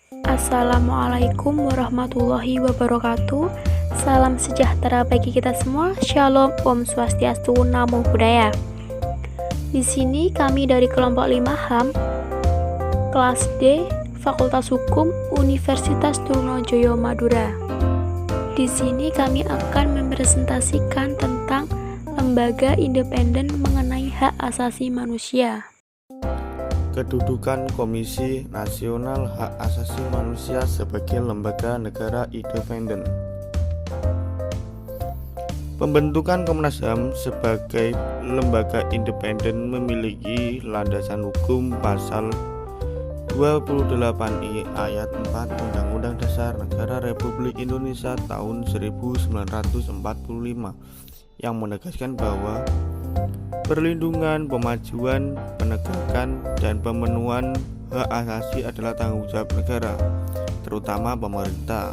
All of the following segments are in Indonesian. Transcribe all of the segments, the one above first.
Assalamualaikum warahmatullahi wabarakatuh. Salam sejahtera bagi kita semua. Shalom, Om Swastiastu, Namo Buddhaya. Di sini kami dari kelompok 5 HAM, kelas D, Fakultas Hukum, Universitas Trunojoyo Madura. Di sini kami akan mempresentasikan tentang lembaga independen mengenai hak asasi manusia. Kedudukan Komisi Nasional Hak Asasi Manusia sebagai lembaga negara independen. Pembentukan Komnas HAM sebagai lembaga independen memiliki landasan hukum pasal 28I ayat 4 Undang-Undang Dasar Negara Republik Indonesia tahun 1945 yang menegaskan bahwa perlindungan, pemajuan, penegakan, dan pemenuhan hak asasi adalah tanggung jawab negara, terutama pemerintah.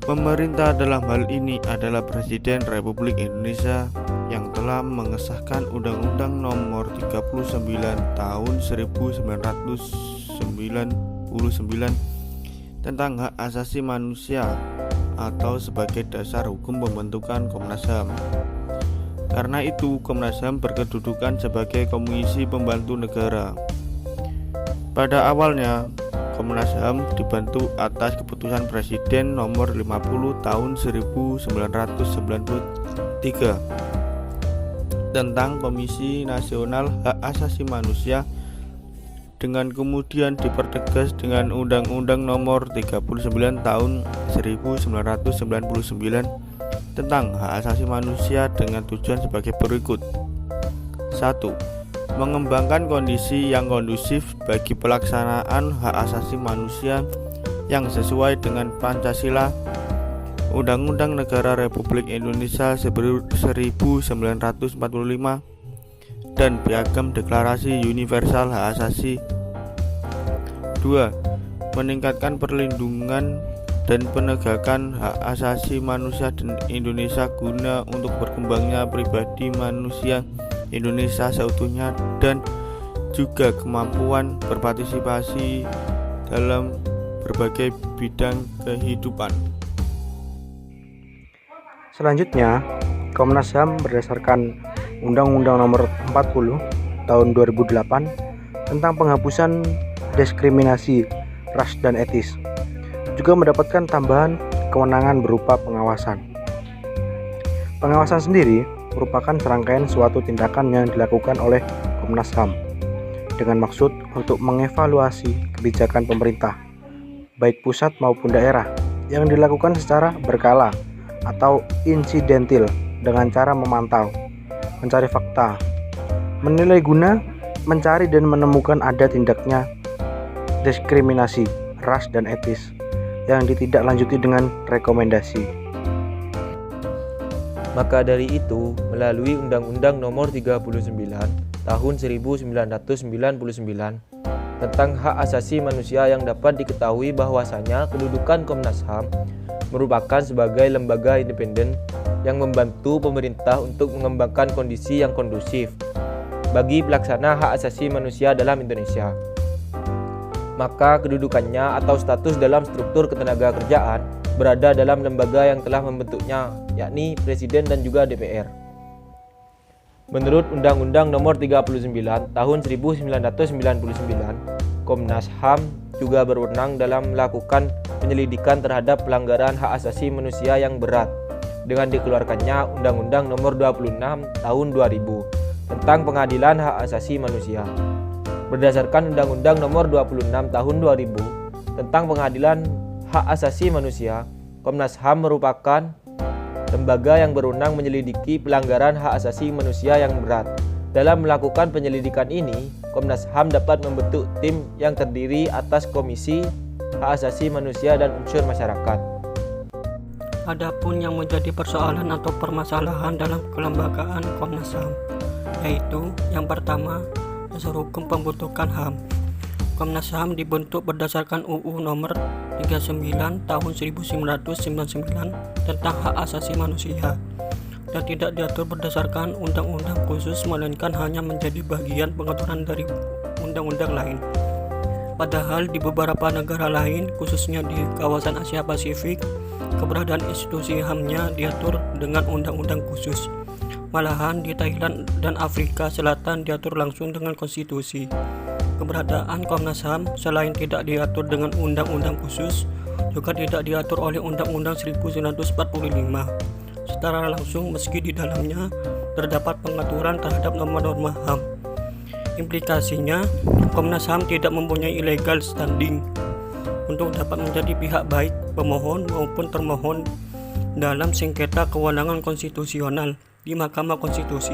Pemerintah dalam hal ini adalah Presiden Republik Indonesia yang telah mengesahkan Undang-Undang Nomor 39 Tahun 1999 tentang hak asasi manusia atau sebagai dasar hukum pembentukan Komnas HAM. Karena itu, Komnas HAM berkedudukan sebagai komisi pembantu negara. Pada awalnya, Komnas HAM dibentuk atas keputusan Presiden nomor 50 tahun 1993 tentang Komisi Nasional Hak Asasi Manusia, dengan kemudian dipertegas dengan Undang-Undang nomor 39 tahun 1999 tentang hak asasi manusia dengan tujuan sebagai berikut. 1. Mengembangkan kondisi yang kondusif bagi pelaksanaan hak asasi manusia yang sesuai dengan Pancasila, Undang-Undang Negara Republik Indonesia 1945, dan Piagam Deklarasi Universal Hak Asasi. 2. Meningkatkan perlindungan dan penegakan hak asasi manusia di Indonesia guna untuk berkembangnya pribadi manusia Indonesia seutuhnya dan juga kemampuan berpartisipasi dalam berbagai bidang kehidupan. Selanjutnya, Komnas HAM berdasarkan Undang-Undang Nomor 40 Tahun 2008 tentang penghapusan diskriminasi ras dan etis juga mendapatkan tambahan kewenangan berupa pengawasan. Pengawasan sendiri merupakan serangkaian suatu tindakan yang dilakukan oleh Komnas HAM dengan maksud untuk mengevaluasi kebijakan pemerintah, baik pusat maupun daerah, yang dilakukan secara berkala atau insidentil dengan cara memantau, mencari fakta, menilai guna, mencari dan menemukan ada tindaknya diskriminasi ras dan etis yang ditindaklanjuti dengan rekomendasi. Maka dari itu, melalui Undang-Undang Nomor 39 Tahun 1999 tentang hak asasi manusia yang dapat diketahui bahwasanya kedudukan Komnas HAM merupakan sebagai lembaga independen yang membantu pemerintah untuk mengembangkan kondisi yang kondusif bagi pelaksana hak asasi manusia dalam Indonesia. Maka kedudukannya atau status dalam struktur ketenagakerjaan berada dalam lembaga yang telah membentuknya, yakni Presiden dan juga DPR. Menurut Undang-Undang Nomor 39 Tahun 1999, Komnas HAM juga berwenang dalam melakukan penyelidikan terhadap pelanggaran hak asasi manusia yang berat dengan dikeluarkannya Undang-Undang Nomor 26 Tahun 2000 tentang Pengadilan Hak Asasi Manusia. Berdasarkan Undang-Undang Nomor 26 Tahun 2000 tentang Pengadilan Hak Asasi Manusia, Komnas HAM merupakan lembaga yang berwenang menyelidiki pelanggaran hak asasi manusia yang berat. Dalam melakukan penyelidikan ini, Komnas HAM dapat membentuk tim yang terdiri atas Komisi Hak Asasi Manusia dan unsur masyarakat. Adapun yang menjadi persoalan atau permasalahan dalam kelembagaan Komnas HAM, yaitu yang pertama, dasar hukum pembentukan HAM. Komnas HAM dibentuk berdasarkan UU Nomor 39 Tahun 1999 tentang hak asasi manusia dan tidak diatur berdasarkan undang-undang khusus, melainkan hanya menjadi bagian pengaturan dari undang-undang lain. Padahal di beberapa negara lain, khususnya di kawasan Asia Pasifik, keberadaan institusi HAM-nya diatur dengan undang-undang khusus. Malahan di Thailand dan Afrika Selatan diatur langsung dengan konstitusi. Keberadaan Komnas HAM selain tidak diatur dengan undang-undang khusus, juga tidak diatur oleh Undang-Undang 1945 secara langsung, meski di dalamnya terdapat pengaturan terhadap norma-norma HAM. Implikasinya, Komnas HAM tidak mempunyai legal standing untuk dapat menjadi pihak baik pemohon maupun termohon dalam sengketa kewenangan konstitusional di Mahkamah Konstitusi.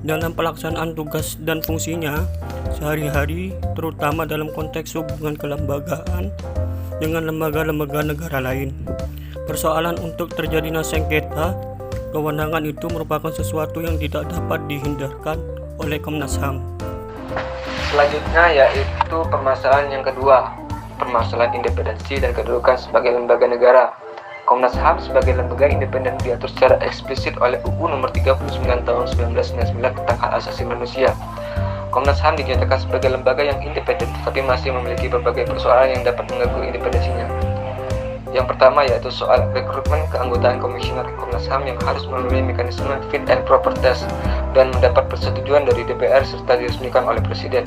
Dalam pelaksanaan tugas dan fungsinya sehari-hari, terutama dalam konteks hubungan kelembagaan dengan lembaga-lembaga negara lain. Persoalan untuk terjadinya sengketa kewenangan itu merupakan sesuatu yang tidak dapat dihindarkan oleh Komnas HAM. Selanjutnya yaitu permasalahan yang kedua, permasalahan independensi dan kedudukan sebagai lembaga negara. Komnas HAM sebagai lembaga independen diatur secara eksplisit oleh UU Nomor 39 Tahun 1999 tentang Hak Asasi Manusia. Komnas HAM dinyatakan sebagai lembaga yang independen, tetapi masih memiliki berbagai persoalan yang dapat mengganggu independensinya. Yang pertama yaitu soal rekrutmen keanggotaan komisioner Komnas HAM yang harus melalui mekanisme fit and proper test dan mendapat persetujuan dari DPR serta diresmikan oleh Presiden.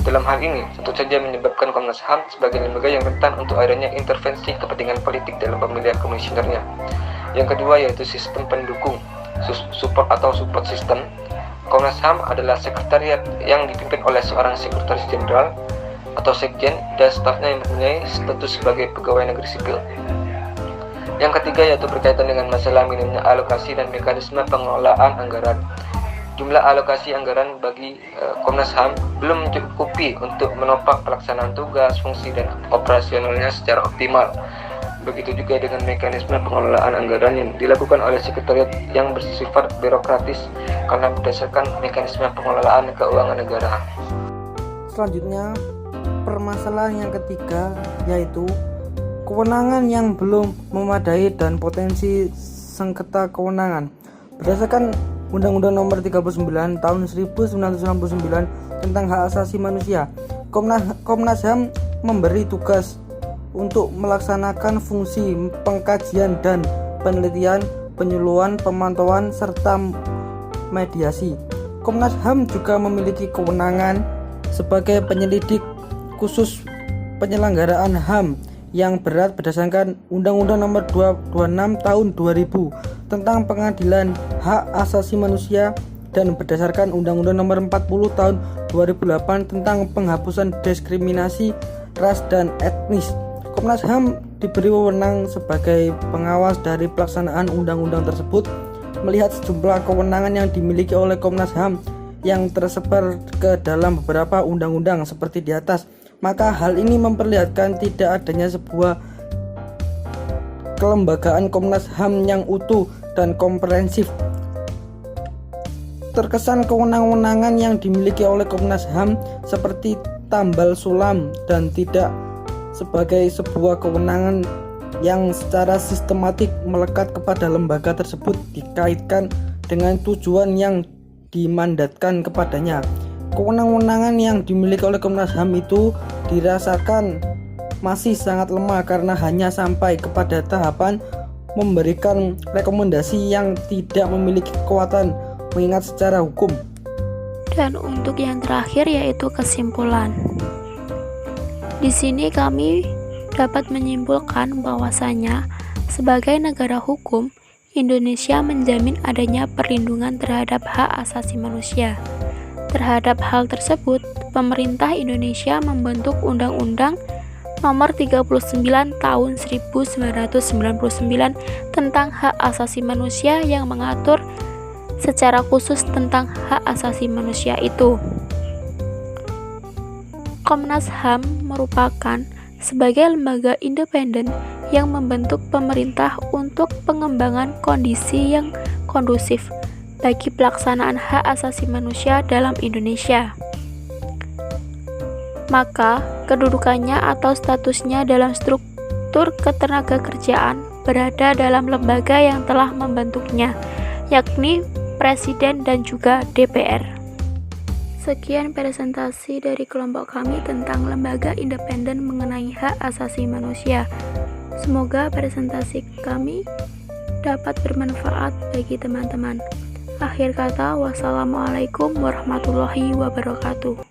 Dalam hal ini, tentu saja menyebabkan Komnas HAM sebagai lembaga yang rentan untuk adanya intervensi kepentingan politik dalam pemilihan komisionernya. Yang kedua yaitu sistem pendukung, support atau support system. Komnas HAM adalah sekretariat yang dipimpin oleh seorang sekretaris jenderal atau sekjen dan stafnya yang mempunyai status sebagai pegawai negeri sipil. Yang ketiga yaitu berkaitan dengan masalah minimnya alokasi dan mekanisme pengelolaan anggaran. Jumlah alokasi anggaran bagi Komnas HAM belum mencukupi untuk menopang pelaksanaan tugas, fungsi, dan operasionalnya secara optimal. Begitu juga dengan mekanisme pengelolaan anggaran yang dilakukan oleh sekretariat yang bersifat birokratis karena berdasarkan mekanisme pengelolaan keuangan negara. Selanjutnya, permasalahan yang ketiga yaitu kewenangan yang belum memadai dan potensi sengketa kewenangan. Berdasarkan Undang-Undang Nomor 39 Tahun 1999 tentang Hak Asasi Manusia, Komnas HAM memberi tugas untuk melaksanakan fungsi pengkajian dan penelitian, penyuluhan, pemantauan, serta mediasi. Komnas HAM juga memiliki kewenangan sebagai penyelidik khusus penyelenggaraan HAM yang berat berdasarkan Undang-Undang Nomor 26 Tahun 2000 tentang Pengadilan Hak Asasi Manusia dan berdasarkan Undang-Undang Nomor 40 Tahun 2008 tentang penghapusan diskriminasi ras dan etnis. Komnas HAM diberi wewenang sebagai pengawas dari pelaksanaan undang-undang tersebut. Melihat sejumlah kewenangan yang dimiliki oleh Komnas HAM yang tersebar ke dalam beberapa undang-undang seperti di atas, maka hal ini memperlihatkan tidak adanya sebuah kelembagaan Komnas HAM yang utuh dan komprehensif. Terkesan kewenangan yang dimiliki oleh Komnas HAM seperti tambal sulam dan tidak sebagai sebuah kewenangan yang secara sistematik melekat kepada lembaga tersebut dikaitkan dengan tujuan yang dimandatkan kepadanya. Kewenangan yang dimiliki oleh Komnas HAM itu dirasakan masih sangat lemah karena hanya sampai kepada tahapan memberikan rekomendasi yang tidak memiliki kekuatan mengingat secara hukum. Dan untuk yang terakhir yaitu kesimpulan. Di sini kami dapat menyimpulkan bahwasanya sebagai negara hukum, Indonesia menjamin adanya perlindungan terhadap hak asasi manusia. Terhadap hal tersebut, pemerintah Indonesia membentuk Undang-Undang Nomor 39 Tahun 1999 tentang Hak Asasi Manusia yang mengatur secara khusus tentang hak asasi manusia itu. Komnas HAM merupakan sebagai lembaga independen yang membentuk pemerintah untuk pengembangan kondisi yang kondusif bagi pelaksanaan hak asasi manusia dalam Indonesia. Maka, kedudukannya atau statusnya dalam struktur ketenagakerjaan berada dalam lembaga yang telah membentuknya, yakni Presiden dan juga DPR. Sekian presentasi dari kelompok kami tentang lembaga independen mengenai hak asasi manusia. Semoga presentasi kami dapat bermanfaat bagi teman-teman. Akhir kata, wassalamualaikum warahmatullahi wabarakatuh.